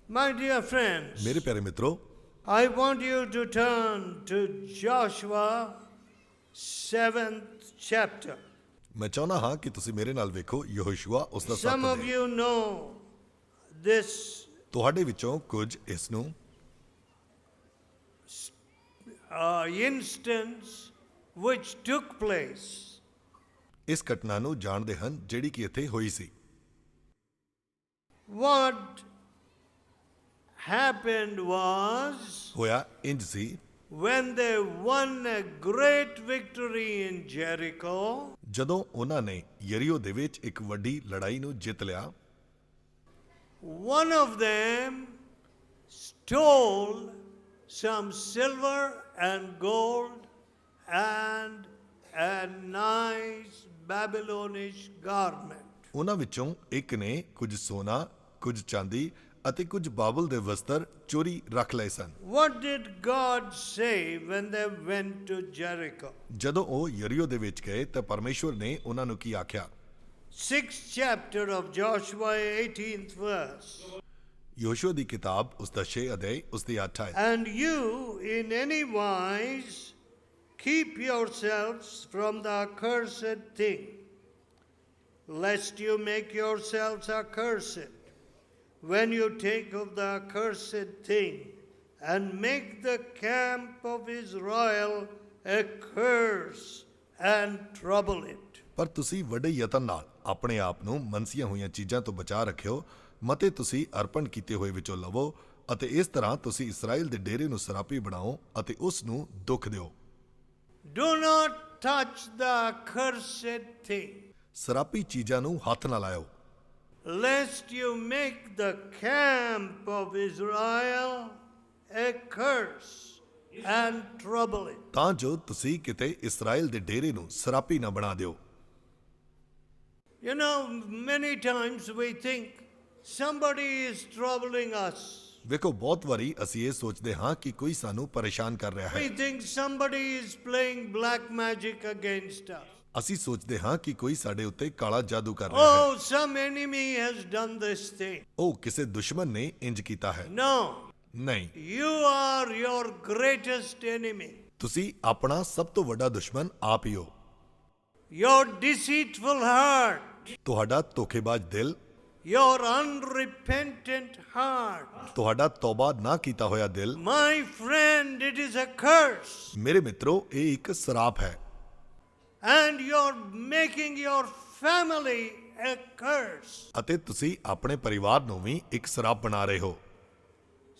My dear friends, मेरे प्यारे मित्रों, I want you to turn to Joshua 7th chapter. ਮੈਂ ਚਾਹੁੰਦਾ ਹਾਂ ਕਿ ਤੁਸੀਂ ਮੇਰੇ ਨਾਲ ਵੇਖੋ ਯਹੋਸ਼ੂਆ ਉਸ ਦਾ Some 7 of ਅਧਿਆਇ। you know this ਤੁਹਾਡੇ ਵਿੱਚੋਂ ਕੁਝ ਇਸ ਨੂੰ instance which took place. ਇਸ ਘਟਨਾ ਨੂੰ ਜਾਣਦੇ ਹਨ ਜਿਹੜੀ ਕਿ ਇੱਥੇ ਹੋਈ ਸੀ। What happened was ਹੋਇਆ ਇੰਜ ਸੀ, when they won a great victory in Jericho, ਜਦੋਂ ਉਹਨਾਂ ਨੇ ਯਰੀਓ ਦੇ ਵਿੱਚ ਇੱਕ ਵੱਡੀ ਲੜਾਈ ਨੂੰ ਜਿੱਤ ਲਿਆ, one of them stole some silver and gold and a nice Babylonish garment. ਉਹਨਾਂ ਵਿੱਚੋਂ ਇੱਕ ਨੇ ਕੁਝ ਸੋਨਾ, ਕੁਝ ਚਾਂਦੀ ਅਤੇ ਕੁਝ ਬਾਬਲ ਦੇ ਵਸਤਰ ਚੋਰੀ ਰੱਖ ਲਏ ਸਨ। What did God say when they went to Jericho? ਜਦੋਂ ਉਹ ਯਰੀਓ ਦੇ ਵਿੱਚ ਗਏ ਤਾਂ ਪਰਮੇਸ਼ਵਰ ਨੇ ਉਹਨਾਂ ਨੂੰ ਕੀ ਆਖਿਆ? 6th chapter of Joshua, 18th verse. ਯਹੋਸ਼ੂਆ ਦੀ ਕਿਤਾਬ ਉਸ ਦਾ 6 ਅਧਿਆਇ ਉਸ ਦੀ 8 ਆਇਤ। And you in any wise keep yourselves from the accursed thing, lest you make yourselves accursed when you take of the accursed thing and make the camp of Israel a curse and trouble it. ਪਰ ਤੁਸੀਂ ਵੱਡੇ ਯਤਨ ਨਾਲ ਆਪਣੇ ਆਪ ਨੂੰ ਮਨਸੀਆਂ ਹੋਈਆਂ ਚੀਜ਼ਾਂ ਤੋਂ ਬਚਾ ਰੱਖਿਓ, ਮਤੇ ਤੁਸੀਂ ਅਰਪਣ ਕੀਤੇ ਹੋਏ ਵਿੱਚੋਂ ਲਵੋ ਅਤੇ ਇਸ ਤਰ੍ਹਾਂ ਤੁਸੀਂ ਇਸਰਾਇਲ ਦੇ ਡੇਰੇ ਨੂੰ ਸਰਾਪੀ ਬਣਾਓ ਅਤੇ ਉਸ ਨੂੰ ਦੁੱਖ ਦਿਓ। Do not touch the accursed thing, ਸਰਾਪੀ ਚੀਜ਼ਾਂ ਨੂੰ ਹੱਥ ਨਾ ਲਾਇਓ, lest you make the camp of Israel a curse and trouble it. ਤਾਂ ਜੋ ਤੁਸੀਂ ਕਿਤੇ ਇਸਰਾਇਲ ਦੇ ਡੇਰੇ ਨੂੰ ਸਰਾਪੀ ਨਾ ਬਣਾ ਦਿਓ। You know, many times we think somebody is troubling us. ਵੇਖੋ, ਬਹੁਤ ਵਾਰੀ ਅਸੀਂ ਇਹ ਸੋਚਦੇ ਹਾਂ ਕਿ ਕੋਈ ਸਾਨੂੰ ਪਰੇਸ਼ਾਨ ਕਰ ਰਿਹਾ ਹੈ। We think somebody is playing black magic against us. ਅਸੀਂ ਸੋਚਦੇ ਹਾਂ ਕਿ ਕੋਈ ਸਾਡੇ ਉੱਤੇ ਕਾਲਾ ਜਾਦੂ ਕਰ ਰਿਹਾ ਹੈ। Oh, some enemy has done this thing. ਉਹ ਕਿਸੇ ਦੁਸ਼ਮਣ ਨੇ ਇੰਜ ਕੀਤਾ ਹੈ। No, ਨਹੀਂ, you are your greatest enemy. ਤੁਸੀਂ ਆਪਣਾ ਸਭ ਤੋਂ ਵੱਡਾ ਦੁਸ਼ਮਣ ਆਪ ਹੀ ਹੋ। Your deceitful heart, ਤੁਹਾਡਾ ਧੋਖੇਬਾਜ਼ ਦਿਲ, your unrepentant heart. ਤੁਹਾਡਾ ਤੌਬਾ ਨਾ ਕੀਤਾ ਹੋਇਆ ਦਿਲ, My friend, it is a curse. ਮੇਰੇ ਮਿੱਤਰੋ, ਇਹ ਇੱਕ ਸਰਾਪ ਹੈ And you're making your family a curse. ਅਤੇ ਤੁਸੀਂ ਆਪਣੇ ਪਰਿਵਾਰ ਨੂੰ ਵੀ ਇੱਕ ਸਰਾਪ ਬਣਾ ਰਹੇ ਹੋ।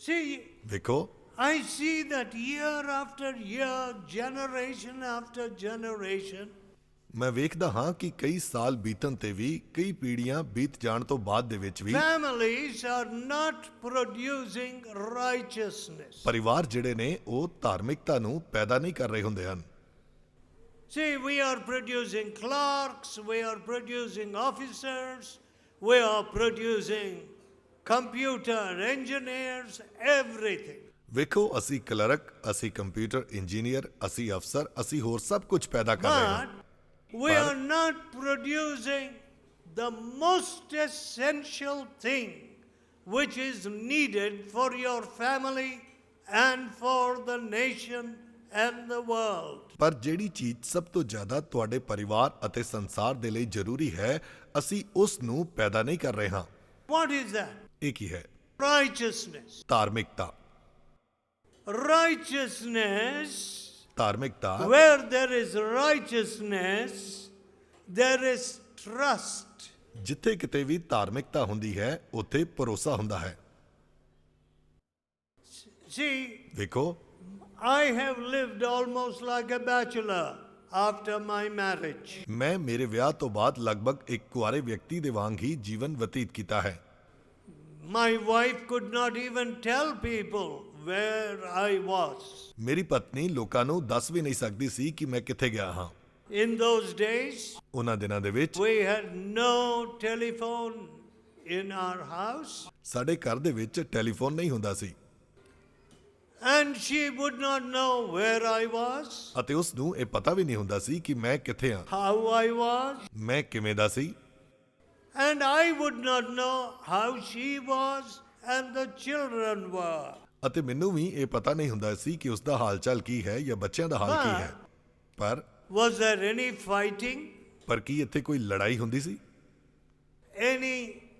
See, ਵੇਖੋ, I see that year after year, generation after generation, ਮੈਂ ਵੇਖਦਾ ਹਾਂ ਕਿ ਕਈ ਸਾਲ ਬੀਤਣ ਤੇ ਵੀ, ਕਈ ਪੀੜ੍ਹੀਆਂ ਬੀਤ ਜਾਣ ਤੋਂ ਬਾਅਦ ਦੇ ਵਿੱਚ ਵੀ families are not producing righteousness. ਪਰਿਵਾਰ ਜਿਹੜੇ ਨੇ ਉਹ ਧਾਰਮਿਕਤਾ ਨੂੰ ਪੈਦਾ ਨਹੀਂ ਕਰ ਰਹੇ ਹੁੰਦੇ ਹਨ। See, we are producing clerks, we are producing officers, we are producing computer engineers, everything. ਵੇਖੋ, ਅਸੀਂ ਕਲਰਕ, ਅਸੀਂ ਕੰਪਿਊਟਰ ਇੰਜੀਨੀਅਰ, ਅਸੀਂ ਅਫਸਰ, ਅਸੀਂ ਹੋਰ ਸਭ ਕੁਝ ਪੈਦਾ ਕਰ ਰਹੇ ਹਾਂ। But we are not producing the most essential thing which is needed for your family and for the nation and the world. ਪਰ ਜਿਹੜੀ ਚੀਜ਼ ਸਭ ਤੋਂ ਜ਼ਿਆਦਾ ਤੁਹਾਡੇ ਪਰਿਵਾਰ ਅਤੇ ਸੰਸਾਰ ਦੇ ਲਈ ਜ਼ਰੂਰੀ ਹੈ, ਅਸੀਂ ਉਸ ਨੂੰ ਪੈਦਾ ਨਹੀਂ ਕਰ ਰਹੇ ਹਾਂ। What is that? ਇਹ ਕੀ ਹੈ? Righteousness. ਧਾਰਮਿਕਤਾ। Righteousness, ਧਾਰਮਿਕਤਾ where there is righteousness, there is trust. ਜਿੱਥੇ ਕਿਤੇ ਵੀ ਧਾਰਮਿਕਤਾ ਹੁੰਦੀ ਹੈ, ਉੱਥੇ ਭਰੋਸਾ ਹੁੰਦਾ ਹੈ। See, ਵੇਖੋ, I have lived almost like a bachelor after my marriage. ਮੈਂ ਮੇਰੇ ਵਿਆਹ ਤੋਂ ਬਾਅਦ ਲਗਭਗ ਇੱਕ ਕੁਆਰੇ ਵਿਅਕਤੀ ਦੇ ਵਾਂਗ ਹੀ ਜੀਵਨ ਬਤੀਤ ਕੀਤਾ ਹੈ। My wife could not even tell people where I was. ਮੇਰੀ ਪਤਨੀ ਲੋਕਾਂ ਨੂੰ ਦੱਸ ਵੀ ਨਹੀਂ ਸਕਦੀ ਸੀ ਕਿ ਮੈਂ ਕਿੱਥੇ ਗਿਆ ਹਾਂ। In those days, ਉਹਨਾਂ ਦਿਨਾਂ ਦੇ ਵਿੱਚ we had no telephone in our house, ਸਾਡੇ ਘਰ ਦੇ ਵਿੱਚ ਟੈਲੀਫੋਨ ਨਹੀਂ ਹੁੰਦਾ ਸੀ and she would not know where I was, ਅਤੇ ਉਸ ਨੂੰ ਇਹ ਪਤਾ ਵੀ ਨਹੀਂ ਹੁੰਦਾ ਸੀ ਕਿ ਮੈਂ ਕਿੱਥੇ ਹਾਂ, how I was, ਮੈਂ ਕਿਵੇਂ ਦਾ ਸੀ, and I would not know how she was and the children were. ਅਤੇ ਮੈਨੂੰ ਵੀ ਇਹ ਪਤਾ ਨਹੀਂ ਹੁੰਦਾ ਸੀ ਕਿ ਉਸ ਦਾ ਹਾਲ ਚਾਲ ਕੀ ਹੈ ਜਾਂ ਬੱਚਿਆਂ ਦਾ ਹਾਲ ਕੀ ਹੈ। ਪਰ Was there any fighting? ਕੀ ਇੱਥੇ ਕੋਈ ਲੜਾਈ ਹੁੰਦੀ ਸੀ? Any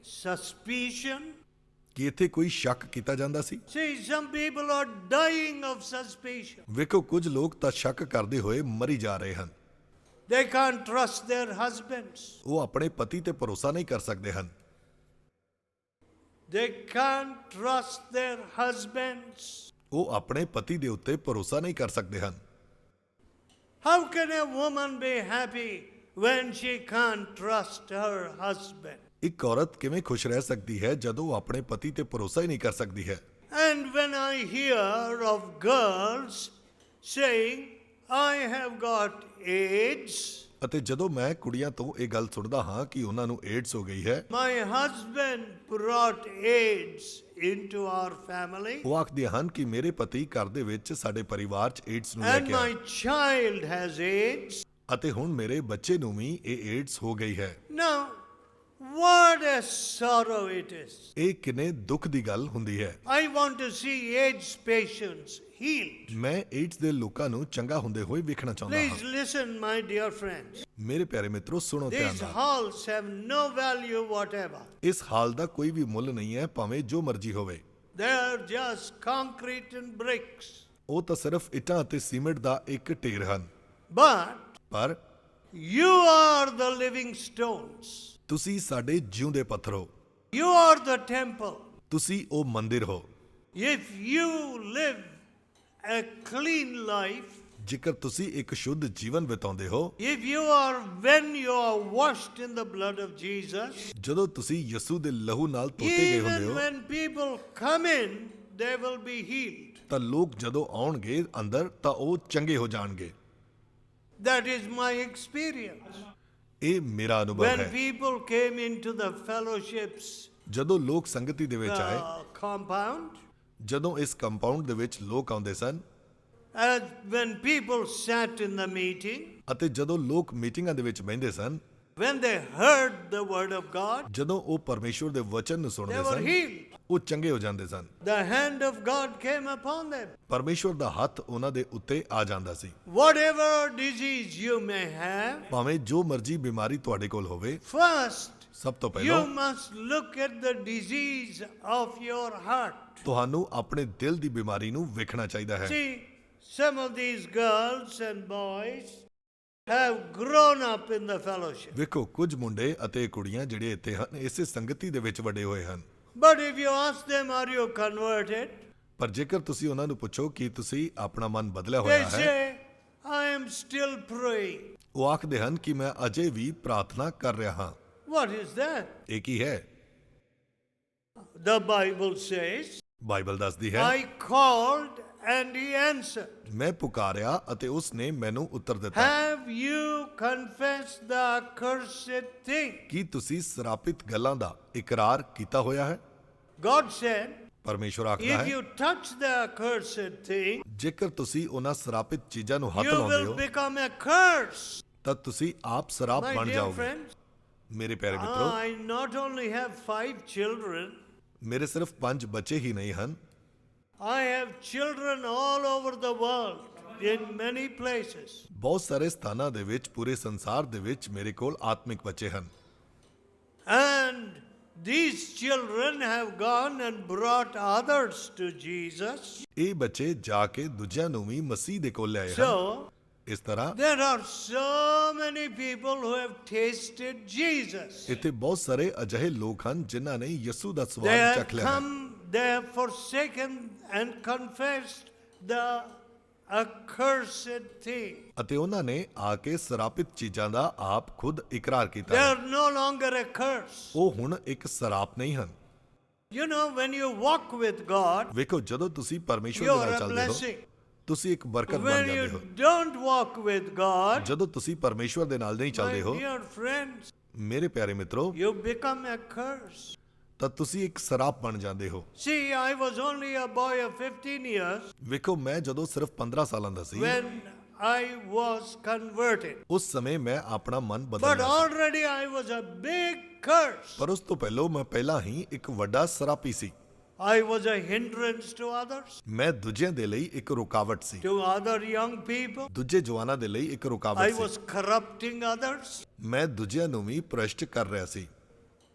suspicion? ਕਿ ਇੱਥੇ ਕੋਈ ਸ਼ੱਕ ਕੀਤਾ ਜਾਂਦਾ ਸੀ? See, some people are dying of suspicion. ਵੇਖੋ ਕੁਝ ਲੋਕ ਤਾਂ ਸ਼ੱਕ ਕਰਦੇ ਹੋਏ ਮਰੀ ਜਾ ਰਹੇ ਹਨ। They can't trust their husbands. ਉਹ ਆਪਣੇ ਪਤੀ ਤੇ ਭਰੋਸਾ ਨਹੀਂ ਕਰ ਸਕਦੇ ਹਨ। They can't trust their husbands. ਉਹ ਆਪਣੇ ਪਤੀ ਦੇ ਉੱਤੇ ਭਰੋਸਾ ਨਹੀਂ ਕਰ ਸਕਦੇ ਹਨ। How can a woman be happy when she can't trust her husband? ਇੱਕ ਔਰਤ ਕਿਵੇਂ ਖੁਸ਼ ਰਹਿ ਸਕਦੀ ਹੈ ਜਦੋਂ ਉਹ ਆਪਣੇ ਪਤੀ ਤੇ ਭਰੋਸਾ ਹੀ ਨਹੀਂ ਕਰ ਸਕਦੀ ਹੈ? And when I hear of girls saying, I have got AIDS, ਅਤੇ ਜਦੋਂ ਮੈਂ ਕੁੜੀਆਂ ਤੋਂ ਇਹ ਗੱਲ ਸੁਣਦਾ ਹਾਂ ਕਿ ਉਹਨਾਂ ਨੂੰ ਏਡਸ ਹੋ ਗਈ ਹੈ, my husband brought AIDS into our family, ਉਹ ਆਖਦੀਆਂ ਹਨ ਕਿ ਮੇਰੇ ਪਤੀ ਘਰ ਦੇ ਵਿੱਚ ਸਾਡੇ ਪਰਿਵਾਰ 'ਚ ਏਡਸ ਨੂੰ ਲੈ and ਕੇ ਆਏ my child has AIDS. ਅਤੇ ਹੁਣ ਮੇਰੇ ਬੱਚੇ ਨੂੰ ਵੀ ਇਹ ਏਡਸ ਹੋ ਗਈ ਹੈ। Now, what a sorrow it is. ਇਹ ਕਿੰਨੇ ਦੁੱਖ ਦੀ ਗੱਲ ਹੁੰਦੀ ਹੈ। I want to see AIDS patients healed. ਮੈਂ ਏਡਸ ਦੇ ਲੋਕਾਂ ਨੂੰ ਚੰਗਾ ਹੁੰਦੇ ਹੋਏ ਵੇਖਣਾ ਚਾਹੁੰਦਾ Please ਹਾਂ। listen, my dear friends. ਮੇਰੇ ਪਿਆਰੇ ਮਿੱਤਰੋ, ਸੁਣੋ ਧਿਆਨ These ਨਾਲ। halls have no value whatever. ਇਸ ਹਾਲ ਦਾ ਕੋਈ ਵੀ ਮੁੱਲ ਨਹੀਂ ਹੈ, ਭਾਵੇਂ ਜੋ ਮਰਜ਼ੀ ਹੋਵੇ। They are just concrete and bricks. ਉਹ ਤਾਂ ਸਿਰਫ ਇੱਟਾਂ ਅਤੇ ਸੀਮੈਂਟ ਦਾ ਇੱਕ ਢੇਰ ਹਨ। But ਪਰ you are the living stones. ਤੁਸੀਂ ਸਾਡੇ ਜਿਉਂਦੇ ਪੱਥਰ ਹੋ। You are the temple. ਤੁਸੀਂ ਉਹ ਮੰਦਿਰ ਹੋ। If you live a clean life, ਜੇਕਰ ਤੁਸੀਂ ਇੱਕ ਸ਼ੁੱਧ ਜੀਵਨ ਬਿਤਾਉਂਦੇ ਹੋ, when you are washed in the blood of Jesus, ਜਦੋਂ ਤੁਸੀਂ ਯਿਸੂ ਦੇ ਲਹੂ ਨਾਲ ਧੋਤੇ ਗਏ ਹੁੰਦੇ even ਹੋ, when people come in, they will be healed. ਤਾਂ ਲੋਕ ਜਦੋਂ ਆਉਣਗੇ ਅੰਦਰ ਤਾਂ ਉਹ ਚੰਗੇ ਹੋ ਜਾਣਗੇ। That is my experience. ਇਹ ਮੇਰਾ ਅਨੁਭਵ When ਹੈ। people came into the fellowships ਜਦੋਂ ਲੋਕ ਸੰਗਤੀ ਦੇ ਵਿੱਚ ਆਏ, compound, ਜਦੋਂ ਇਸ ਕੰਪਾਊਂਡ ਦੇ ਵਿੱਚ ਲੋਕ ਆਉਂਦੇ ਸਨ, and when people sat in the meeting, ਅਤੇ ਜਦੋਂ ਲੋਕ ਮੀਟਿੰਗਾਂ ਦੇ ਵਿੱਚ ਬਹਿੰਦੇ ਸਨ, when they heard the word of God, ਜਦੋਂ ਉਹ ਪਰਮੇਸ਼ਵਰ ਦੇ ਵਚਨ ਨੂੰ they ਸੁਣਦੇ were ਸਨ, healed. ਉਹ ਚੰਗੇ ਹੋ ਜਾਂਦੇ ਸਨ। The hand of God came upon them. ਪਰਮੇਸ਼ਵਰ ਦਾ ਹੱਥ ਉਹਨਾਂ ਦੇ ਉੱਤੇ ਆ ਜਾਂਦਾ ਸੀ। Whatever disease you may have, ਭਾਵੇਂ ਜੋ ਮਰਜ਼ੀ ਬਿਮਾਰੀ ਤੁਹਾਡੇ ਕੋਲ ਹੋਵੇ, first ਸਭ ਤੋਂ you ਪਹਿਲਾਂ must look at the disease of your heart. ਤੁਹਾਨੂੰ ਆਪਣੇ ਦਿਲ ਦੀ ਬਿਮਾਰੀ ਨੂੰ ਵੇਖਣਾ ਚਾਹੀਦਾ ਹੈ। See, some of these girls and boys have grown up in the fellowship. ਵੇਖੋ ਕੁਝ ਮੁੰਡੇ ਅਤੇ ਕੁੜੀਆਂ ਜਿਹੜੇ ਇੱਥੇ ਹਨ, ਇਸੇ ਸੰਗਤੀ ਦੇ ਵਿੱਚ ਵੱਡੇ ਹੋਏ ਹਨ। But if you ask them, are you converted? ਪਰ ਜੇਕਰ ਤੁਸੀਂ ਉਹਨਾਂ ਨੂੰ ਪੁੱਛੋ ਕਿ ਤੁਸੀਂ ਆਪਣਾ ਮਨ ਬਦਲਿਆ They ਹੋਇਆ ਹੈ, say, I am still praying. ਉਹ ਆਖਦੇ ਹਨ ਕਿ ਮੈਂ ਅਜੇ ਵੀ ਪ੍ਰਾਰਥਨਾ ਕਰ ਰਿਹਾ ਹਾਂ। What is that? ਇਹ ਕੀ ਹੈ? The Bible says, ਬਾਈਬਲ ਦੱਸਦੀ ਹੈ, I called and he answered. ਮੈਂ ਪੁਕਾਰਿਆ ਅਤੇ ਉਸ ਨੇ ਮੈਨੂੰ ਉੱਤਰ ਦਿੱਤਾ। Have you confessed the accursed thing? ਕੀ ਤੁਸੀਂ ਸਰਾਪਿਤ ਗੱਲਾਂ ਦਾ ਇਕਰਾਰ ਕੀਤਾ ਹੋਇਆ ਹੈ? God said, ਪਰਮੇਸ਼ਵਰ ਆਖਦਾ if ਹੈ, you touch the accursed thing, ਜੇਕਰ ਤੁਸੀਂ ਉਹਨਾਂ ਸਰਾਪਿਤ ਚੀਜ਼ਾਂ ਨੂੰ ਹੱਥ you ਲਾਉਂਦੇ will ਹੋ, become a curse. ਤਾਂ ਤੁਸੀਂ ਆਪ ਸਰਾਪ My ਬਣ dear ਜਾਓਗੇ। friends, ਮੇਰੇ ਪਿਆਰੇ ਮਿੱਤਰੋ, I not only have 5 children, ਮੇਰੇ ਸਿਰਫ 5 ਬੱਚੇ ਹੀ ਨਹੀਂ ਹਨ, I have children all over the world, in many places. ਬਹੁਤ ਸਾਰੇ ਸਥਾਨਾਂ ਦੇ ਵਿੱਚ, ਪੂਰੇ ਸੰਸਾਰ ਦੇ ਵਿੱਚ ਮੇਰੇ ਕੋਲ ਆਤਮਿਕ ਬੱਚੇ ਹਨ। And these children have gone and brought others to Jesus. ਇਹ ਬੱਚੇ ਜਾ ਕੇ ਦੂਜਿਆਂ ਨੂੰ ਵੀ ਮਸੀਹ ਦੇ ਕੋਲ ਲਿਆਏ ਹਨ। So, ਇਸ ਤਰ੍ਹਾਂ there are so many people who have tasted Jesus. ਇੱਥੇ ਬਹੁਤ ਸਾਰੇ ਅਜਿਹੇ ਲੋਕ ਹਨ ਜਿਨ੍ਹਾਂ ਨੇ ਯਿਸੂ ਦਾ They ਸਵਾਦ have ਚੱਖ ਲਿਆ ਹੈ। come, they have forsaken and confessed the accursed thing. ਅਤੇ ਉਹਨਾਂ ਨੇ ਆ ਕੇ ਸਰਾਪਿਤ ਚੀਜ਼ਾਂ ਦਾ ਆਪ ਖੁਦ ਇਕਰਾਰ ਕੀਤਾ They ਹੈ। are no longer a curse. ਉਹ ਹੁਣ ਇੱਕ ਸਰਾਪ ਨਹੀਂ ਹਨ। You know, when you walk with God, ਵੇਖੋ, ਜਦੋਂ ਤੁਸੀਂ ਪਰਮੇਸ਼ਵਰ you ਦੇ are ਨਾਲ a ਚੱਲਦੇ ਹੋ, blessing. ਤੁਸੀਂ ਇੱਕ ਬਰਕਤ ਬਣ When ਜਾਂਦੇ you ਹੋ। don't walk with God, ਜਦੋਂ ਤੁਸੀਂ ਪਰਮੇਸ਼ਵਰ ਦੇ ਨਾਲ ਨਹੀਂ my ਚੱਲਦੇ ਹੋ, dear friends, ਮੇਰੇ ਪਿਆਰੇ ਮਿੱਤਰੋ, you become a curse. ਤਾਂ ਤੁਸੀਂ ਇੱਕ ਸਰਾਪ ਬਣ ਜਾਂਦੇ ਹੋ। See, I was only a boy of 15 years ਵੇਖੋ, ਮੈਂ ਜਦੋਂ ਸਿਰਫ 15 ਸਾਲਾਂ ਦਾ ਸੀ, when I was converted. ਉਸ ਸਮੇਂ ਮੈਂ ਆਪਣਾ ਮਨ But ਬਦਲ ਲਿਆ ਸੀ। already I was a big curse. ਪਰ ਉਸ ਤੋਂ ਪਹਿਲਾਂ ਮੈਂ ਪਹਿਲਾਂ ਹੀ ਇੱਕ ਵੱਡਾ ਸਰਾਪੀ ਸੀ। I was a hindrance to others, ਮੈਂ ਦੂਜਿਆਂ ਦੇ ਲਈ ਇੱਕ ਰੁਕਾਵਟ ਸੀ, to other young people. ਦੂਜੇ ਜਵਾਨਾਂ ਦੇ ਲਈ ਇੱਕ I ਰੁਕਾਵਟ ਸੀ। was corrupting others. ਮੈਂ ਦੂਜਿਆਂ ਨੂੰ ਵੀ ਭ੍ਰਸ਼ਟ ਕਰ ਰਿਹਾ ਸੀ।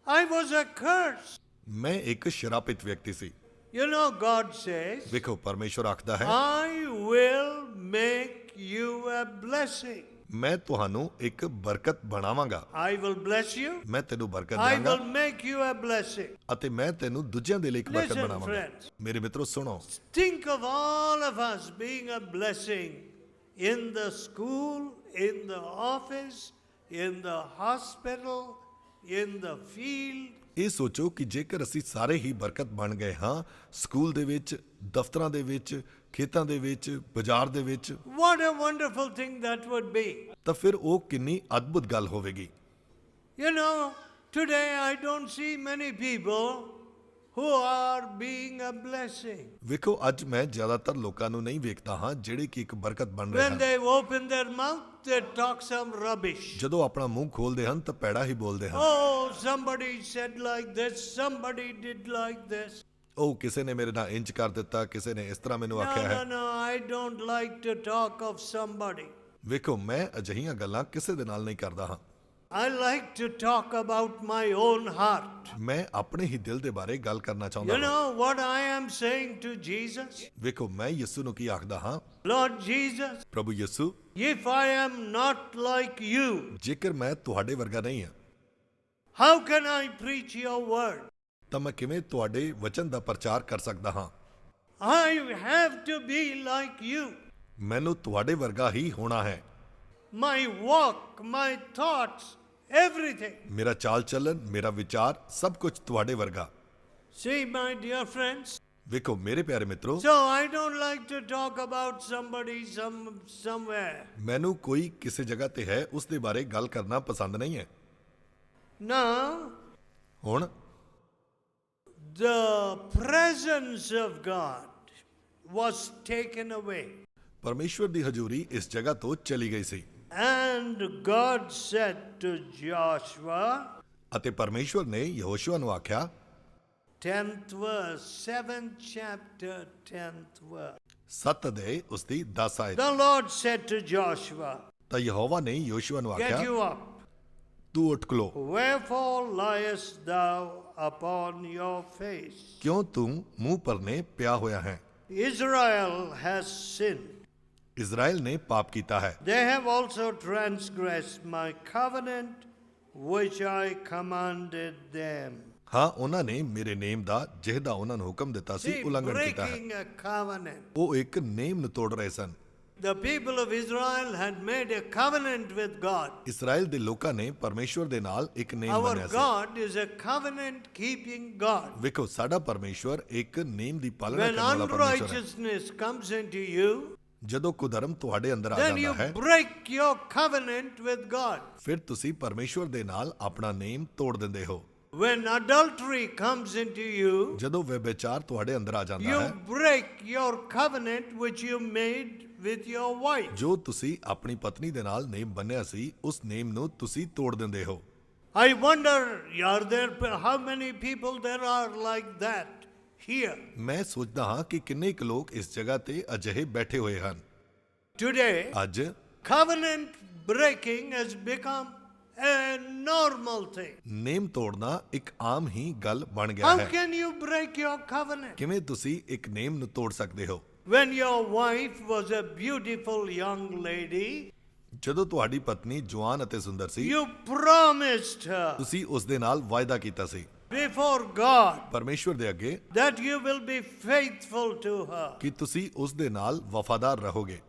I was a curse. ਮੈਂ ਇੱਕ ਸ਼ਰਾਪਿਤ ਵਿਅਕਤੀ ਸੀ। You know, God says, ਵੇਖੋ ਪਰਮੇਸ਼ਵਰ ਆਖਦਾ ਹੈ, I will make you a blessing. ਮੈਂ ਤੁਹਾਨੂੰ ਇੱਕ ਬਰਕਤ ਬਣਾਵਾਂਗਾ। I will bless you. ਮੈਂ ਤੈਨੂੰ ਬਰਕਤ I ਦਿਆਂਗਾ will make you a blessing. ਅਤੇ ਮੈਂ ਤੈਨੂੰ ਦੂਜਿਆਂ ਦੇ ਲਈ ਇੱਕ ਬਰਕਤ Listen, ਬਣਾਵਾਂਗਾ। friends. ਮੇਰੇ ਮਿੱਤਰੋ ਸੁਣੋ, Think of all of us being a blessing in the school, in the office, in the hospital, in the field. ਇਹ ਸੋਚੋ ਕਿ ਜੇਕਰ ਅਸੀਂ ਸਾਰੇ ਹੀ ਬਰਕਤ ਬਣ ਗਏ ਹਾਂ, ਸਕੂਲ ਦੇ ਵਿੱਚ, ਦਫ਼ਤਰਾਂ ਦੇ ਵਿੱਚ, ਖੇਤਾਂ ਦੇ ਵਿੱਚ, ਬਾਜ਼ਾਰ ਦੇ ਵਿੱਚ, What a wonderful thing that would be. ਤਾਂ ਫਿਰ ਉਹ ਕਿੰਨੀ ਅਦਭੁਤ ਗੱਲ ਹੋਵੇਗੀ। You know, today I don't see many people who are being a blessing. ਵੇਖੋ ਅੱਜ ਮੈਂ ਜ਼ਿਆਦਾਤਰ ਲੋਕਾਂ ਨੂੰ ਨਹੀਂ ਵੇਖਦਾ ਹਾਂ ਜਿਹੜੇ ਕਿ ਇੱਕ ਬਰਕਤ ਬਣ ਰਹੇ When ਹਨ। they open their mouth, they talk some rubbish. ਜਦੋਂ ਆਪਣਾ ਮੂੰਹ ਖੋਲਦੇ ਹਨ ਤਾਂ ਪੈੜਾ ਹੀ ਬੋਲਦੇ ਹਨ। Oh, somebody said like this, somebody did like this. ਉਹ ਕਿਸੇ ਨੇ ਮੇਰੇ ਨਾਲ ਇੰਜ ਕਰ ਦਿੱਤਾ, ਕਿਸੇ ਨੇ ਇਸ ਤਰ੍ਹਾਂ ਮੈਨੂੰ No, ਆਖਿਆ no, ਹੈ। no, I don't like to talk of somebody. ਵੇਖੋ ਮੈਂ ਅਜਿਹੀਆਂ ਗੱਲਾਂ ਕਿਸੇ ਦੇ ਨਾਲ ਨਹੀਂ ਕਰਦਾ ਹਾਂ। I like to talk about my own heart. ਮੈਂ ਆਪਣੇ ਹੀ ਦਿਲ ਦੇ ਬਾਰੇ ਗੱਲ ਕਰਨਾ ਚਾਹੁੰਦਾ You ਹਾਂ। know what I am saying to Jesus? ਵੇਖੋ ਮੈਂ ਯਿਸੂ ਨੂੰ ਕੀ ਆਖਦਾ ਹਾਂ, Lord Jesus, ਪ੍ਰਭੂ ਯਿਸੂ, if I am not like you, ਜੇਕਰ ਮੈਂ ਤੁਹਾਡੇ ਵਰਗਾ ਨਹੀਂ ਹਾਂ how can I preach your word? ਤਾਂ ਮੈਂ ਕਿਵੇਂ ਤੁਹਾਡੇ ਵਚਨ ਦਾ ਪ੍ਰਚਾਰ ਕਰ ਸਕਦਾ ਹਾਂ? I have to be like you. ਮੈਨੂੰ ਤੁਹਾਡੇ ਵਰਗਾ ਹੀ ਹੋਣਾ ਹੈ। My walk, my thoughts, everything. ਮੇਰਾ ਚਾਲ ਚੱਲਨ, ਮੇਰਾ ਵਿਚਾਰ, ਸਭ ਕੁਝ ਤੁਹਾਡੇ ਵਰਗਾ। See, my dear friends, ਵੇਖੋ ਮੇਰੇ ਪਿਆਰੇ ਮਿੱਤਰੋ, so I don't like to talk about somebody somewhere. ਮੈਨੂੰ ਕੋਈ ਕਿਸੇ ਜਗ੍ਹਾ ਤੇ ਹੈ ਉਸ ਦੇ ਬਾਰੇ ਗੱਲ ਕਰਨਾ ਪਸੰਦ ਨਹੀਂ ਹੈ। Now, ਹੁਣ the presence of God was taken away. ਪਰਮੇਸ਼ਵਰ ਦੀ ਹਜ਼ੂਰੀ ਇਸ ਜਗ੍ਹਾ ਤੋਂ ਚਲੀ ਗਈ ਸੀ And God said to Joshua, ਅਤੇ ਪਰਮੇਸ਼ਵਰ ਨੇ ਯਹੋਸ਼ੂਆ ਨੂੰ ਆਖਿਆ, 10th verse, 7th chapter, 10th verse. 7 ਅਧਿਆਇ ਉਸ ਦੀ 10 ਆਇਤ। The Lord said to Joshua, ਤਾਂ ਯਹੋਵਾ ਨੇ ਯਹੋਸ਼ੂਆ ਨੂੰ get ਆਖਿਆ, you up. ਤੂੰ ਉੱਠ ਖਲੋ। Wherefore liest thou upon your face? ਕਿਉਂ ਤੂੰ ਮੂੰਹ ਪਰਨੇ ਪਿਆ ਹੋਇਆ ਹੈ? Israel has sinned. ਇਜ਼ਰਾਈਲ ਨੇ ਪਾਪ ਕੀਤਾ ਹੈ। They have also transgressed my covenant, which I commanded them. ਹਾਂ, ਉਹਨਾਂ ਨੇ ਮੇਰੇ ਨੇਮ ਦਾ ਜਿਹਦਾ ਉਹਨਾਂ ਨੂੰ ਹੁਕਮ ਦਿੱਤਾ ਸੀ See, ਉਲੰਘਣ ਕੀਤਾ ਹੈ। breaking a covenant. ਉਹ ਇੱਕ ਨੇਮ ਨੂੰ ਤੋੜ ਰਹੇ ਸਨ। The people of Israel had made a covenant with God. Israel ਦੇ ਲੋਕਾਂ ਨੇ ਪਰਮੇਸ਼ਵਰ ਦੇ ਨਾਲ ਇੱਕ ਨੇਮ Our ਬਣਿਆ ਸੀ। God is a covenant keeping God. ਵੇਖੋ ਸਾਡਾ ਪਰਮੇਸ਼ਵਰ ਇੱਕ ਨੇਮ ਦੀ ਪਾਲਣਾ When ਕਰਨ ਵਾਲਾ ਪਰਮੇਸ਼ਵਰ ਹੈ। unrighteousness comes into you, ਜਦੋਂ ਕੁਧਰਮ ਤੁਹਾਡੇ ਅੰਦਰ ਆ then you ਜਾਂਦਾ ਹੈ, break your covenant with God. ਫਿਰ ਤੁਸੀਂ ਪਰਮੇਸ਼ਵਰ ਦੇ ਨਾਲ ਆਪਣਾ ਨੇਮ ਤੋੜ ਦਿੰਦੇ ਹੋ। When adultery comes into you, ਜਦੋਂ ਵਿਭਚਾਰ ਤੁਹਾਡੇ ਅੰਦਰ ਆ ਜਾਂਦਾ you ਹੈ, break your covenant which you made with your wife. ਜੋ ਤੁਸੀਂ ਆਪਣੀ ਪਤਨੀ ਦੇ ਨਾਲ ਨੇਮ ਬੰਨਿਆ ਸੀ ਉਸ ਨੇਮ ਨੂੰ ਤੁਸੀਂ ਤੋੜ ਦਿੰਦੇ ਹੋ। I wonder, are there how many people there are like that here ਮੈਂ ਸੋਚਦਾ ਹਾਂ ਕਿ ਕਿੰਨੇ ਕੁ ਲੋਕ ਇਸ ਜਗ੍ਹਾ ਤੇ ਅਜਿਹੇ ਬੈਠੇ ਹੋਏ ਹਨ। today? ਅੱਜ Covenant breaking has become a normal thing. ਨੇਮ ਤੋੜਨਾ ਇੱਕ ਆਮ ਹੀ ਗੱਲ ਬਣ ਗਿਆ How ਹੈ। can you break your covenant? ਕਿਵੇਂ ਤੁਸੀਂ ਇੱਕ ਨੇਮ ਨੂੰ ਤੋੜ ਸਕਦੇ ਹੋ? When your wife was a beautiful young lady, ਜਦੋਂ ਤੁਹਾਡੀ ਪਤਨੀ ਜਵਾਨ ਅਤੇ ਸੁੰਦਰ ਸੀ, you promised her ਤੁਸੀਂ ਉਸ ਦੇ ਨਾਲ ਵਾਅਦਾ ਕੀਤਾ ਸੀ before God ਪਰਮੇਸ਼ਵਰ ਦੇ ਅੱਗੇ that you will be faithful to her. ਕਿ ਤੁਸੀਂ ਉਸ ਦੇ ਨਾਲ ਵਫਾਦਾਰ ਰਹੋਗੇ।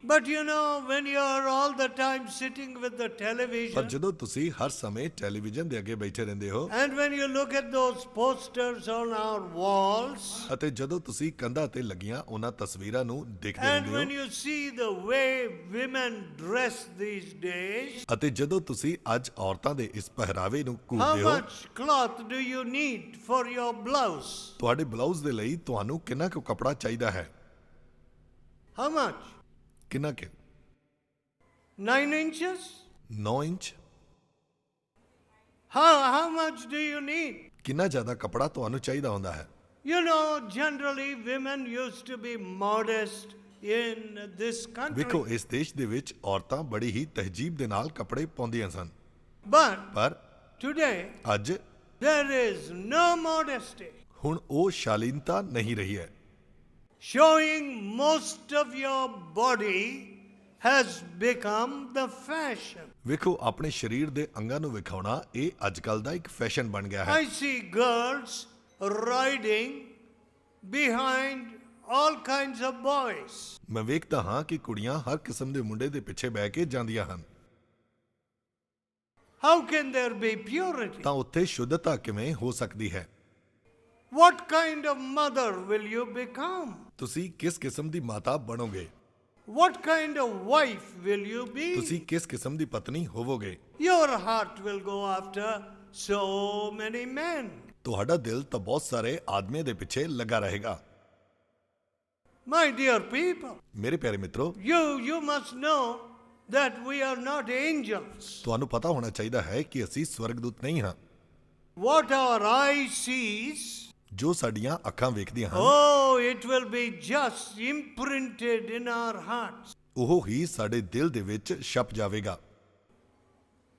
But you know, when you are all the time sitting with the ਪਰ television, ਜਦੋਂ ਤੁਸੀਂ ਹਰ ਸਮੇਂ ਟੈਲੀਵਿਜ਼ਨ ਦੇ ਅੱਗੇ ਬੈਠੇ ਰਹਿੰਦੇ ਹੋ and when you look at those posters on our walls, ਅਤੇ ਜਦੋਂ ਤੁਸੀਂ ਕੰਧਾਂ ਤੇ ਲੱਗੀਆਂ ਉਹਨਾਂ ਤਸਵੀਰਾਂ ਨੂੰ ਦੇਖਦੇ and ਰਹਿੰਦੇ when ਹੋ you see the way women dress these days, ਅਤੇ ਜਦੋਂ ਤੁਸੀਂ ਅੱਜ ਔਰਤਾਂ ਦੇ ਇਸ ਪਹਿਰਾਵੇ ਨੂੰ how ਘੂਰਦੇ ਹੋ, much cloth do you need for your blouse? ਤੁਹਾਡੇ ਬਲਾਊਜ਼ ਦੇ ਲਈ ਤੁਹਾਨੂੰ ਕਿੰਨਾ ਕੁ ਕੱਪੜਾ ਚਾਹੀਦਾ ਹੈ? How much? ਕਿੰਨਾ ਕਿ 9 inches? 9 inch? How much do you need? ਕਿੰਨਾ ਜ਼ਿਆਦਾ ਕੱਪੜਾ ਤੁਹਾਨੂੰ ਚਾਹੀਦਾ ਹੁੰਦਾ ਹੈ? You know, generally women used to be modest in this country. ਵੇਖੋ ਇਸ ਦੇਸ਼ ਦੇ ਵਿੱਚ ਔਰਤਾਂ ਬੜੀ ਹੀ ਤਹਿਜੀਬ ਦੇ ਨਾਲ ਕੱਪੜੇ ਪਾਉਂਦੀਆਂ ਸਨ, But ਪਰ today, ਅੱਜ there is no modesty. ਹੁਣ ਉਹ ਸ਼ਾਲੀਨਤਾ ਨਹੀਂ ਰਹੀ ਹੈ। Showing most of your body has become the fashion. ਵੇਖੋ ਆਪਣੇ ਸਰੀਰ ਦੇ ਅੰਗਾਂ ਨੂੰ ਵਿਖਾਉਣਾ ਇਹ ਅੱਜਕੱਲ ਦਾ ਇੱਕ ਫੈਸ਼ਨ ਬਣ ਗਿਆ ਹੈ। I see girls riding behind all kinds of boys. ਮੈਂ ਵੇਖਦਾ ਹਾਂ ਕਿ ਕੁੜੀਆਂ ਹਰ ਕਿਸਮ ਦੇ ਮੁੰਡੇ ਦੇ ਪਿੱਛੇ ਬਹਿ ਕੇ ਜਾਂਦੀਆਂ ਹਨ। How can there be purity? ਤਾਂ ਉੱਥੇ ਸ਼ੁੱਧਤਾ ਕਿਵੇਂ ਹੋ ਸਕਦੀ ਹੈ? What kind of mother will you become? ਤੁਸੀਂ ਕਿਸ ਕਿਸਮ ਦੀ ਮਾਤਾ ਬਣੋਗੇ? What kind of wife will you be? ਤੁਸੀਂ ਕਿਸ ਕਿਸਮ ਦੀ ਪਤਨੀ ਹੋਵੋਗੇ? Your heart will go after so many men. ਤੁਹਾਡਾ ਦਿਲ ਤਾਂ ਬਹੁਤ ਸਾਰੇ ਆਦਮੀਆਂ ਦੇ ਪਿੱਛੇ ਲੱਗਾ ਰਹੇਗਾ। My dear people, ਮੇਰੇ ਪਿਆਰੇ ਮਿੱਤਰੋ, you must know that we are not angels. ਤੁਹਾਨੂੰ ਪਤਾ ਹੋਣਾ ਚਾਹੀਦਾ ਹੈ ਕਿ ਅਸੀਂ ਸਵਰਗਦੂਤ ਨਹੀਂ ਹਾਂ। What our eye sees, ਜੋ ਸਾਡੀਆਂ ਅੱਖਾਂ ਵੇਖਦੀਆਂ ਹਨ, oh, it will be just imprinted in our hearts. ਉਹ ਹੀ ਸਾਡੇ ਦਿਲ ਦੇ ਵਿੱਚ ਛਪ ਜਾਵੇਗਾ।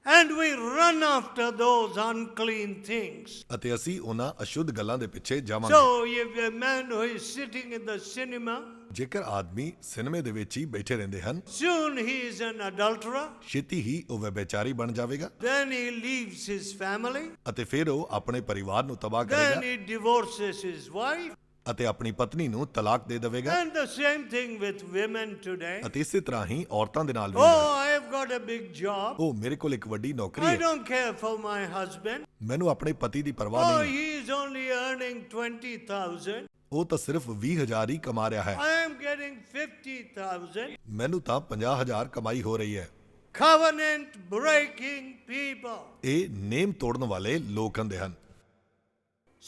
And we run after those unclean things. ਅਤੇ ਅਸੀਂ ਉਹਨਾਂ ਅਸ਼ੁੱਧ ਗੱਲਾਂ ਦੇ ਪਿੱਛੇ ਜਾਵਾਂਗੇ। So if a man who is sitting in the cinema, ਜੇਕਰ ਆਦਮੀ ਸਿਨੇਮੇ ਦੇ ਵਿੱਚ ਹੀ ਬੈਠੇ ਰਹਿੰਦੇ ਹਨ, soon he is an adulterer, ਛੇਤੀ ਹੀ ਉਹ ਵਿਭਾਚਾਰੀ ਬਣ ਜਾਵੇਗਾ then he leaves his family, ਅਤੇ ਫਿਰ ਉਹ ਆਪਣੇ ਪਰਿਵਾਰ ਨੂੰ ਤਬਾਹ then ਕਰੇਗਾ he divorces his wife, ਅਤੇ ਆਪਣੀ ਪਤਨੀ ਨੂੰ ਤਲਾਕ ਦੇ ਦੇਵੇਗਾ। and the same thing with women today. ਅਤੇ ਇਸੇ ਤਰ੍ਹਾਂ ਹੀ ਔਰਤਾਂ ਦੇ ਨਾਲ ਵੀ Oh, ਹੁੰਦਾ ਹੈ। I have got a big job. ਉਹ ਮੇਰੇ ਕੋਲ ਇੱਕ ਵੱਡੀ ਨੌਕਰੀ I ਹੈ, don't care for my husband. ਮੈਨੂੰ ਆਪਣੇ ਪਤੀ ਦੀ ਪਰਵਾਹ Oh, ਨਹੀਂ ਹੈ, he is only earning 20,000. ਉਹ ਤਾਂ ਸਿਰਫ 20,000 ਹੀ ਕਮਾ ਰਿਹਾ ਹੈ, I am getting 50,000. ਮੈਨੂੰ ਤਾਂ 50,000 ਕਮਾਈ ਹੋ ਰਹੀ ਹੈ। Covenant breaking people. ਇਹ ਨੇਮ ਤੋੜਨ ਵਾਲੇ ਲੋਕ ਹੁੰਦੇ ਹਨ।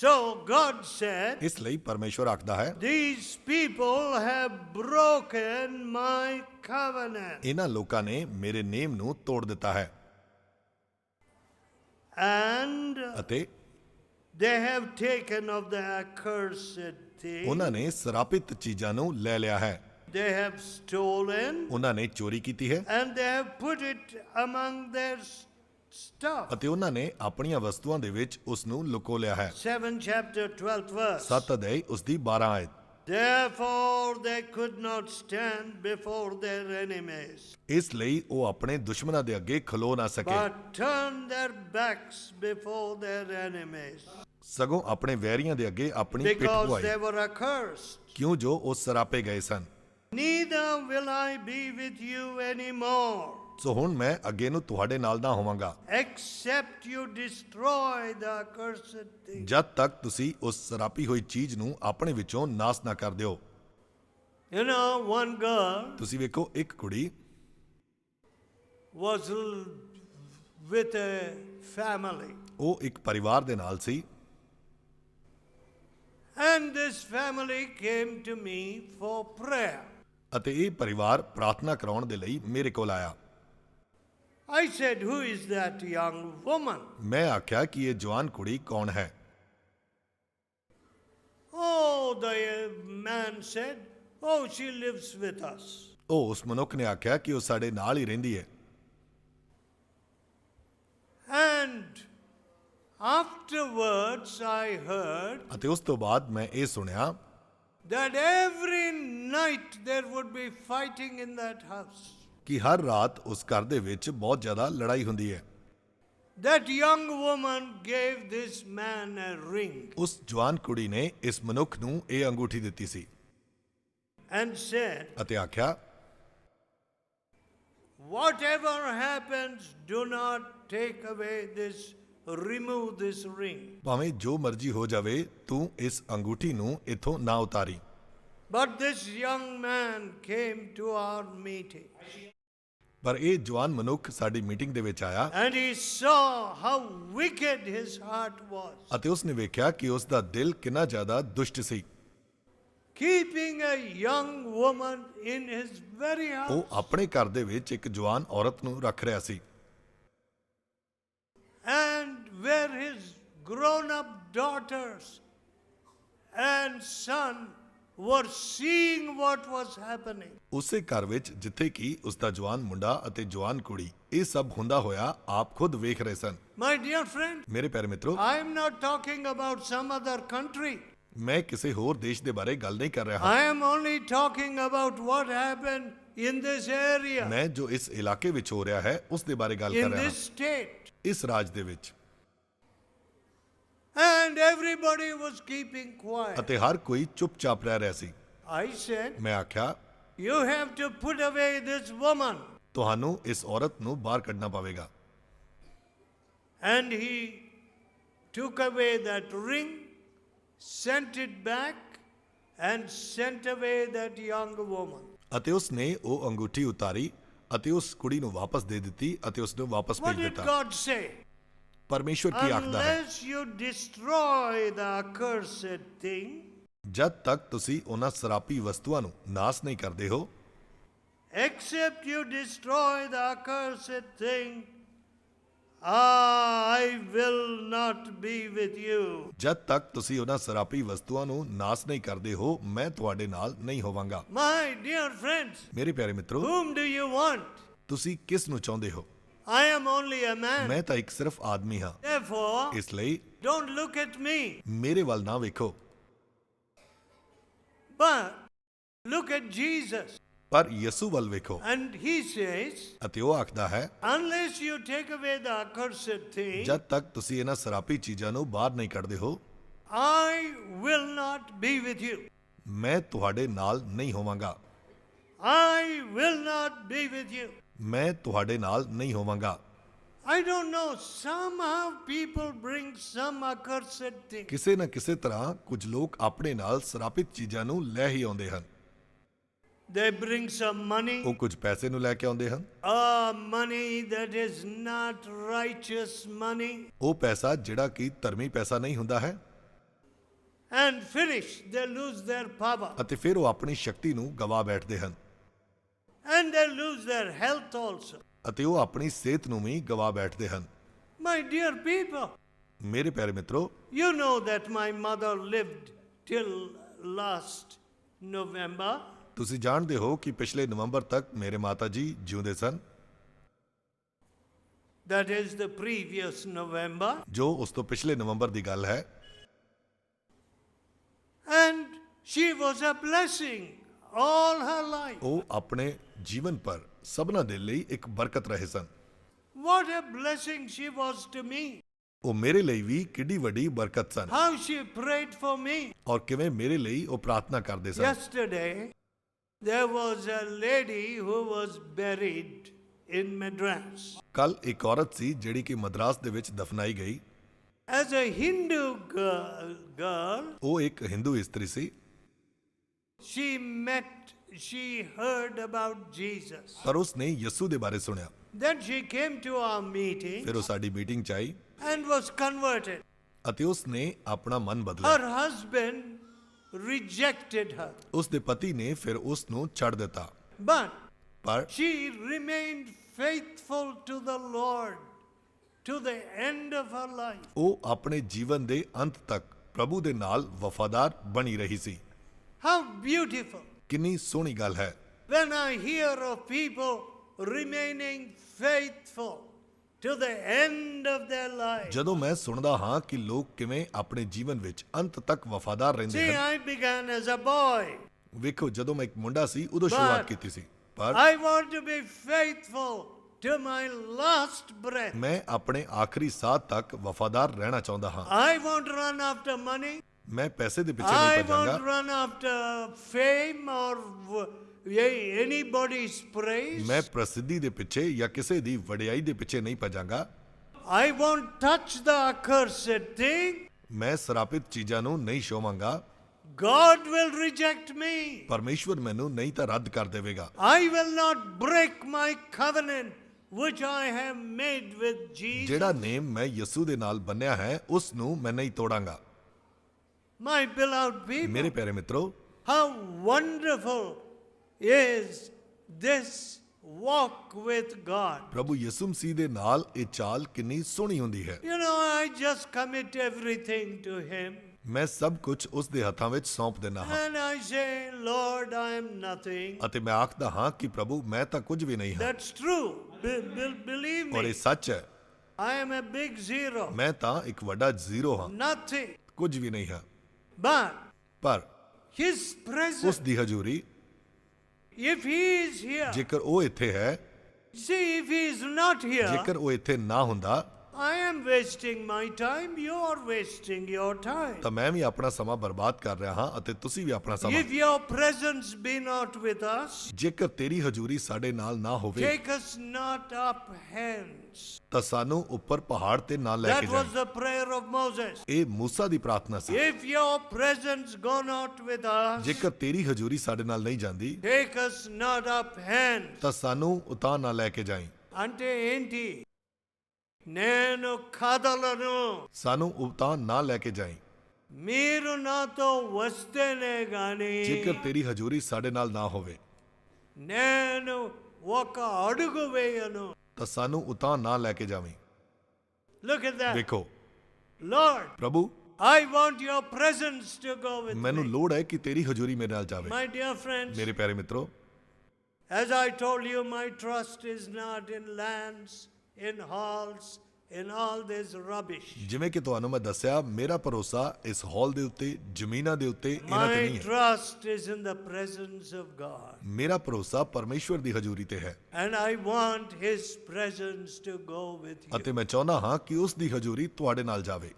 So God said, ਇਸ ਲਈ ਪਰਮੇਸ਼ਵਰ ਆਖਦਾ ਹੈ, these people have broken my covenant. ਇਹਨਾਂ ਲੋਕਾਂ ਨੇ ਮੇਰੇ ਨੇਮ ਨੂੰ ਤੋੜ ਦਿੱਤਾ ਹੈ And ਅਤੇ they have taken of the accursed thing. ਉਹਨਾਂ ਨੇ ਸਰਾਪਿਤ ਚੀਜ਼ਾਂ ਨੂੰ ਲੈ ਲਿਆ ਹੈ। They have stolen. ਉਹਨਾਂ ਨੇ ਚੋਰੀ ਕੀਤੀ ਹੈ And they have put it among their stuff. ਅਤੇ ਉਹਨਾਂ ਨੇ ਆਪਣੀਆਂ ਵਸਤੂਆਂ ਦੇ ਵਿੱਚ ਉਸ ਨੂੰ ਲੁਕੋ ਲਿਆ ਹੈ। 7 chapter 12th verse. 7 ਅਧਿਆਇ ਉਸ ਦੀ 12 ਆਇਤ। Therefore they could not stand before their enemies, ਇਸ ਲਈ ਉਹ ਆਪਣੇ ਦੁਸ਼ਮਣਾਂ ਦੇ ਅੱਗੇ ਖਲੋ ਨਾ ਸਕੇ, but turned their backs before their enemies, ਸਗੋਂ ਆਪਣੇ ਵੈਰੀਆਂ ਦੇ ਅੱਗੇ ਆਪਣੀ ਪਿੱਠ because ਪੁਆਈ, they were accursed. ਕਿਉਂ ਜੋ ਉਹ ਸਰਾਪੇ ਗਏ ਸਨ। Neither will I be with you anymore, ਸੋ ਹੁਣ ਮੈਂ ਅੱਗੇ ਨੂੰ ਤੁਹਾਡੇ ਨਾਲ ਨਾ ਹੋਵਾਂਗਾ, except you destroy the accursed thing. ਜਦ ਤੱਕ ਤੁਸੀਂ ਉਸ ਸਰਾਪੀ ਹੋਈ ਚੀਜ਼ ਨੂੰ ਆਪਣੇ ਵਿੱਚੋਂ ਨਾਸ ਨਾ ਕਰ ਦਿਓ। You know, one girl ਤੁਸੀਂ ਵੇਖੋ, ਇੱਕ ਕੁੜੀ was with a family, ਉਹ ਇੱਕ ਪਰਿਵਾਰ ਦੇ ਨਾਲ ਸੀ and this family came to me for prayer. ਅਤੇ ਇਹ ਪਰਿਵਾਰ ਪ੍ਰਾਰਥਨਾ ਕਰਾਉਣ ਦੇ ਲਈ ਮੇਰੇ ਕੋਲ ਆਇਆ। I said, who is that young woman? ਮੈਂ ਆਖਿਆ ਕਿ ਇਹ ਜਵਾਨ ਕੁੜੀ ਕੌਣ ਹੈ? Oh, the man said, oh, she lives with us. ਉਹ ਉਸ ਮਨੁੱਖ ਨੇ ਆਖਿਆ ਕਿ ਉਹ ਸਾਡੇ ਨਾਲ ਹੀ ਰਹਿੰਦੀ ਹੈ। And afterwards I heard ਅਤੇ ਉਸ ਤੋਂ ਬਾਅਦ ਮੈਂ ਇਹ ਸੁਣਿਆ that every night there would be fighting in that house. ਕਿ ਹਰ ਰਾਤ ਉਸ ਘਰ ਦੇ ਵਿੱਚ ਬਹੁਤ ਜ਼ਿਆਦਾ ਲੜਾਈ ਹੁੰਦੀ ਹੈ। That young woman gave this man a ring ਉਸ ਜਵਾਨ ਕੁੜੀ ਨੇ ਇਸ ਮਨੁੱਖ ਨੂੰ ਇਹ ਅੰਗੂਠੀ ਦਿੱਤੀ ਸੀ and said, ਅਤੇ ਆਖਿਆ, whatever happens, do not take away this, remove this ring. ਭਾਵੇਂ ਜੋ ਮਰਜ਼ੀ ਹੋ ਜਾਵੇ, ਤੂੰ ਇਸ ਅੰਗੂਠੀ ਨੂੰ ਇੱਥੋਂ ਨਾ ਉਤਾਰੀ। But this young man came to our meeting. ਪਰ ਇਹ ਜਵਾਨ ਮਨੁੱਖ ਸਾਡੀ ਮੀਟਿੰਗ ਦੇ ਵਿੱਚ ਆਇਆ And he saw how wicked his heart was. ਅਤੇ ਉਸ ਨੇ ਵੇਖਿਆ ਕਿ ਉਸ ਦਾ ਦਿਲ ਕਿੰਨਾ ਜ਼ਿਆਦਾ ਦੁਸ਼ਟ ਸੀ। Keeping a young woman in his very house. ਉਹ ਆਪਣੇ ਘਰ ਦੇ ਵਿੱਚ ਇੱਕ ਜਵਾਨ ਔਰਤ ਨੂੰ ਰੱਖ ਰਿਹਾ ਸੀ And where his grown-up daughters and son were seeing what was happening. ਉਸੇ ਘਰ ਵਿੱਚ ਜਿੱਥੇ ਕਿ ਉਸ ਦਾ ਜਵਾਨ ਮੁੰਡਾ ਅਤੇ ਜਵਾਨ ਕੁੜੀ ਇਹ ਸਭ ਹੁੰਦਾ ਹੋਇਆ ਆਪ ਖੁਦ ਵੇਖ ਰਹੇ ਸਨ। My dear friend, ਮੇਰੇ ਪਿਆਰੇ ਮਿੱਤਰੋ, I am not talking about some other country. ਮੈਂ ਕਿਸੇ ਹੋਰ ਦੇਸ਼ ਦੇ ਬਾਰੇ ਗੱਲ ਨਹੀਂ ਕਰ ਰਿਹਾ ਹਾਂ। I am only talking about what happened in this area, ਮੈਂ ਜੋ ਇਸ ਇਲਾਕੇ ਵਿੱਚ ਹੋ ਰਿਹਾ ਹੈ ਉਸ ਦੇ ਬਾਰੇ ਗੱਲ ਕਰ in ਰਿਹਾ this state. ਹਾਂ, ਇਸ ਰਾਜ ਦੇ ਵਿੱਚ। And everybody was keeping quiet. ਅਤੇ ਹਰ ਕੋਈ ਚੁੱਪਚਾਪ ਰਹਿ ਰਿਹਾ ਸੀ। I said, ਮੈਂ ਆਖਿਆ, you have to put away this woman. ਤੁਹਾਨੂੰ ਇਸ ਔਰਤ ਨੂੰ ਬਾਹਰ ਕੱਢਣਾ ਪਵੇਗਾ। And he took away that ring, sent it back, and sent away that young woman. ਅਤੇ ਉਸ ਨੇ ਉਹ ਅੰਗੂਠੀ ਉਤਾਰੀ ਅਤੇ ਉਸ ਕੁੜੀ ਨੂੰ ਵਾਪਸ ਦੇ ਦਿੱਤੀ ਅਤੇ ਉਸ ਨੂੰ ਵਾਪਸ What ਭੇਜ did ਦਿੱਤਾ। God say? ਪਰਮੇਸ਼ਵਰ ਕੀ ਆਖਦਾ ਹੈ? Unless you destroy the accursed thing, ਜਦ ਤੱਕ ਤੁਸੀਂ ਉਹਨਾਂ ਸਰਾਪੀ ਵਸਤੂਆਂ ਨੂੰ ਨਾਸ ਨਹੀਂ ਕਰਦੇ ਹੋ, except you destroy the accursed thing, I will not be with you. ਜਦ ਤੱਕ ਤੁਸੀਂ ਉਹਨਾਂ ਸਰਾਪੀ ਵਸਤੂਆਂ ਨੂੰ ਨਾਸ ਨਹੀਂ ਕਰਦੇ ਹੋ, ਮੈਂ ਤੁਹਾਡੇ ਨਾਲ ਨਹੀਂ ਹੋਵਾਂਗਾ। My dear friends, ਮੇਰੇ ਪਿਆਰੇ ਮਿੱਤਰੋ, whom do you want? ਤੁਸੀਂ ਕਿਸ ਨੂੰ ਚਾਹੁੰਦੇ ਹੋ? I am only a man. ਮੈਂ ਤਾਂ ਇੱਕ ਸਿਰਫ ਆਦਮੀ ਹਾਂ। Therefore, ਇਸ ਲਈ don't look at me, ਮੇਰੇ ਵੱਲ ਨਾ ਵੇਖੋ, but look at Jesus. ਪਰ ਯਿਸੂ ਵੱਲ ਵੇਖੋ। And he says, ਅਤੇ ਉਹ ਆਖਦਾ ਹੈ, unless you take away the accursed thing, ਜਦ ਤੱਕ ਤੁਸੀਂ ਇਹਨਾਂ ਸਰਾਪੀ ਚੀਜ਼ਾਂ ਨੂੰ ਬਾਹਰ ਨਹੀਂ ਕੱਢਦੇ ਹੋ, I will not be with you. ਮੈਂ ਤੁਹਾਡੇ ਨਾਲ ਨਹੀਂ ਹੋਵਾਂਗਾ। I will not be with you. ਮੈਂ ਤੁਹਾਡੇ ਨਾਲ ਨਹੀਂ ਹੋਵਾਂਗਾ। I don't know, somehow people bring some accursed thing. ਕਿਸੇ ਨਾ ਕਿਸੇ ਤਰ੍ਹਾਂ ਕੁਝ ਲੋਕ ਆਪਣੇ ਨਾਲ ਸਰਾਪਿਤ ਚੀਜ਼ਾਂ ਨੂੰ ਲੈ ਹੀ ਆਉਂਦੇ ਹਨ। They bring some money, ਉਹ ਕੁਝ ਪੈਸੇ ਨੂੰ ਲੈ ਕੇ ਆਉਂਦੇ ਹਨ। money that is not righteous money, ਉਹ ਪੈਸਾ ਜਿਹੜਾ ਕਿ ਧਰਮੀ ਪੈਸਾ ਨਹੀਂ ਹੁੰਦਾ ਹੈ, and finish, they lose their power, ਅਤੇ ਫਿਰ ਉਹ ਆਪਣੀ ਸ਼ਕਤੀ ਨੂੰ ਗਵਾ ਬੈਠਦੇ ਹਨ, and they lose their health also. ਅਤੇ ਉਹ ਆਪਣੀ ਸਿਹਤ ਨੂੰ ਵੀ ਗਵਾ ਬੈਠਦੇ ਹਨ। My dear people, ਮੇਰੇ ਪਿਆਰੇ ਮਿੱਤਰੋ, you know that my mother lived till last November. ਤੁਸੀਂ ਜਾਣਦੇ ਹੋ ਕਿ ਪਿਛਲੇ ਨਵੰਬਰ ਤੱਕ ਮੇਰੇ ਮਾਤਾ ਜੀ ਜਿਉਂਦੇ ਸਨ, That is the previous November. ਜੋ ਉਸ ਤੋਂ ਪਿਛਲੇ ਨਵੰਬਰ ਦੀ ਗੱਲ ਹੈ। And she was a blessing all her life. ਉਹ ਆਪਣੇ ਜੀਵਨ ਪਰ ਸਭਨਾਂ ਦੇ ਲਈ ਇੱਕ ਬਰਕਤ ਰਹੇ ਸਨ। What a blessing she was to me. ਉਹ ਮੇਰੇ ਲਈ ਵੀ ਕਿੰਨੀ ਵੱਡੀ ਬਰਕਤ ਸਨ, How she prayed for me. ਔਰ ਕਿਵੇਂ ਮੇਰੇ ਲਈ ਉਹ ਪ੍ਰਾਰਥਨਾ ਕਰਦੇ ਸਨ। Yesterday, there was a lady who was buried in Madras. ਕੱਲ ਇੱਕ ਔਰਤ ਸੀ ਜਿਹੜੀ ਕਿ ਮਦਰਾਸ ਦੇ ਵਿੱਚ ਦਫਨਾਈ ਗਈ। As a Hindu girl, ਉਹ ਇੱਕ ਹਿੰਦੂ ਇਸਤਰੀ ਸੀ। she heard about Jesus. ਪਰ ਉਸ ਨੇ ਯਿਸੂ ਦੇ ਬਾਰੇ ਸੁਣਿਆ। Then she came to our meeting ਫਿਰ ਉਹ ਸਾਡੀ ਮੀਟਿੰਗ 'ਚ ਆਈ and was converted. ਅਤੇ ਉਸ ਨੇ ਆਪਣਾ ਮਨ ਬਦਲਿਆ। Her husband rejected her, ਉਸ ਦੇ ਪਤੀ ਨੇ ਫਿਰ ਉਸ ਨੂੰ ਛੱਡ ਦਿੱਤਾ, but ਪਰ she remained faithful to the Lord to the end of her life. ਉਹ ਆਪਣੇ ਜੀਵਨ ਦੇ ਅੰਤ ਤੱਕ ਪ੍ਰਭੂ ਦੇ ਨਾਲ ਵਫਾਦਾਰ ਬਣੀ ਰਹੀ ਸੀ। How beautiful. ਕਿੰਨੀ ਸੋਹਣੀ ਗੱਲ ਹੈ। When I hear of people remaining faithful to the end of their life. ਜਦੋਂ ਮੈਂ ਸੁਣਦਾ ਹਾਂ ਕਿ ਲੋਕ ਕਿਵੇਂ ਆਪਣੇ ਜੀਵਨ ਵਿੱਚ ਅੰਤ ਤੱਕ ਵਫਾਦਾਰ ਰਹਿੰਦੇ See, ਹਨ। I began as a boy. ਵੇਖੋ, ਜਦੋਂ ਮੈਂ ਇੱਕ ਮੁੰਡਾ ਸੀ ਉਦੋਂ ਸ਼ੁਰੂਆਤ ਕੀਤੀ ਸੀ, ਪਰ I want to be faithful to my last breath. ਮੈਂ ਆਪਣੇ ਆਖਰੀ ਸਾਹ ਤੱਕ ਵਫਾਦਾਰ ਰਹਿਣਾ ਚਾਹੁੰਦਾ ਹਾਂ। I won't run after money. ਮੈਂ ਪੈਸੇ ਦੇ ਪਿੱਛੇ I ਨਹੀਂ won't ਭੱਜਾਂਗਾ, run after fame or anybody's praise. ਮੈਂ ਪ੍ਰਸਿੱਧੀ ਦੇ ਪਿੱਛੇ ਜਾਂ ਕਿਸੇ ਦੀ ਵਡਿਆਈ ਦੇ ਪਿੱਛੇ ਨਹੀਂ ਭੱਜਾਂਗਾ। I won't touch the accursed thing. ਮੈਂ ਸਰਾਪਿਤ ਚੀਜ਼ਾਂ ਨੂੰ ਨਹੀਂ ਛੋਵਾਂਗਾ। God will reject me. ਪਰਮੇਸ਼ਵਰ ਮੈਨੂੰ ਨਹੀਂ ਤਾਂ ਰੱਦ ਕਰ ਦੇਵੇਗਾ। I will not break my covenant which I have made with Jesus. ਜਿਹੜਾ ਨੇਮ ਮੈਂ ਯਿਸੂ ਦੇ ਨਾਲ ਬੰਨਿਆ ਹੈ ਉਸ ਨੂੰ ਮੈਂ ਨਹੀਂ ਤੋੜਾਂਗਾ। My beloved people, ਮੇਰੇ ਪਿਆਰੇ ਮਿੱਤਰੋ, how wonderful is this walk with God. ਪ੍ਰਭੂ ਯਿਸੂ ਮਸੀਹ ਦੇ ਨਾਲ ਇਹ ਚਾਲ ਕਿੰਨੀ ਸੋਹਣੀ ਹੁੰਦੀ ਹੈ। You know, I just commit everything to Him. ਮੈਂ ਸਭ ਕੁਝ ਉਸ ਦੇ ਹੱਥਾਂ ਵਿੱਚ ਸੌਂਪ ਦਿੰਦਾ ਹਾਂ And I say, Lord, I am nothing. ਅਤੇ ਮੈਂ ਆਖਦਾ ਹਾਂ ਕਿ ਪ੍ਰਭੂ ਮੈਂ ਤਾਂ ਕੁਝ ਵੀ ਨਹੀਂ ਹਾਂ That's true. Believe ਔਰ me. ਇਹ ਸੱਚ ਹੈ I am a big zero. ਮੈਂ ਤਾਂ ਇੱਕ ਵੱਡਾ ਜ਼ੀਰੋ ਹਾਂ Nothing. ਕੁਝ ਵੀ ਨਹੀਂ ਹਾਂ But ਪਰ His ਉਸ presence, ਦੀ ਹਜ਼ੂਰੀ if He is here, ਜੇਕਰ ਉਹ ਇੱਥੇ ਹੈ see, if He is not here, ਜੇਕਰ ਉਹ ਇੱਥੇ ਨਾ ਹੁੰਦਾ I am wasting my time, you are wasting your time. ਤਾਂ ਮੈਂ ਵੀ ਆਪਣਾ ਸਮਾਂ ਬਰਬਾਦ ਕਰ ਰਿਹਾ ਹਾਂ ਅਤੇ ਤੁਸੀਂ ਵੀ ਆਪਣਾ ਸਮਾਂ If your presence be not with us, ਜੇਕਰ ਤੇਰੀ ਹਜ਼ੂਰੀ ਸਾਡੇ ਨਾਲ ਨਾ ਹੋਵੇ take us not up hence. ਤਾਂ ਸਾਨੂੰ ਉੱਪਰ ਪਹਾੜ ਤੇ ਨਾ ਲੈ ਕੇ That was ਜਾਈਂ the prayer of Moses. ਇਹ ਮੂਸਾ ਦੀ ਪ੍ਰਾਰਥਨਾ ਸੀ If your presence go not with us, ਜੇਕਰ ਤੇਰੀ ਹਜ਼ੂਰੀ ਸਾਡੇ ਨਾਲ ਨਹੀਂ ਜਾਂਦੀ take us not up hence. ਤਾਂ ਸਾਨੂੰ ਉਤਾਂ ਨਾ ਲੈ ਕੇ ਜਾਈਂ Ante enti. నేను కదలను ਸਾਨੂੰ ਉਤਾਂ ਨਾ ਲੈ ਕੇ ਜਾਈਂ మీరు నాతో వస్తేనే గాని ਜੇਕਰ ਤੇਰੀ ਹਜ਼ੂਰੀ ਸਾਡੇ ਨਾਲ ਨਾ ਹੋਵੇ నేను ఒక అడుగు వేయను. ਤਾਂ ਸਾਨੂੰ ਉਤਾਂ ਨਾ ਲੈ ਕੇ ਜਾਵੀਂ Look at that. ਵੇਖੋ Lord, ਪ੍ਰਭੂ I want your presence to go with ਮੈਨੂੰ me. ਲੋੜ ਹੈ ਕਿ ਤੇਰੀ ਹਜ਼ੂਰੀ ਮੇਰੇ ਨਾਲ ਜਾਵੇ My dear friends, ਮੇਰੇ ਪਿਆਰੇ ਮਿੱਤਰੋ as I told you, my trust is not in lands, in halls, in all this rubbish. ਜਿਵੇਂ ਕਿ ਤੁਹਾਨੂੰ ਮੈਂ ਦੱਸਿਆ ਮੇਰਾ ਭਰੋਸਾ ਇਸ ਹਾਲ ਦੇ ਉੱਤੇ ਜ਼ਮੀਨਾਂ ਦੇ ਉੱਤੇ ਇਹਨਾਂ ਤੇ My ਨਹੀਂ ਹੈ trust is in the presence of God. ਮੇਰਾ ਭਰੋਸਾ ਪਰਮੇਸ਼ਵਰ ਦੀ ਹਜ਼ੂਰੀ ਤੇ ਹੈ And I want His presence to go with you. ਅਤੇ ਮੈਂ ਚਾਹੁੰਦਾ ਹਾਂ ਕਿ ਉਸ ਦੀ ਹਜ਼ੂਰੀ ਤੁਹਾਡੇ ਨਾਲ ਜਾਵੇ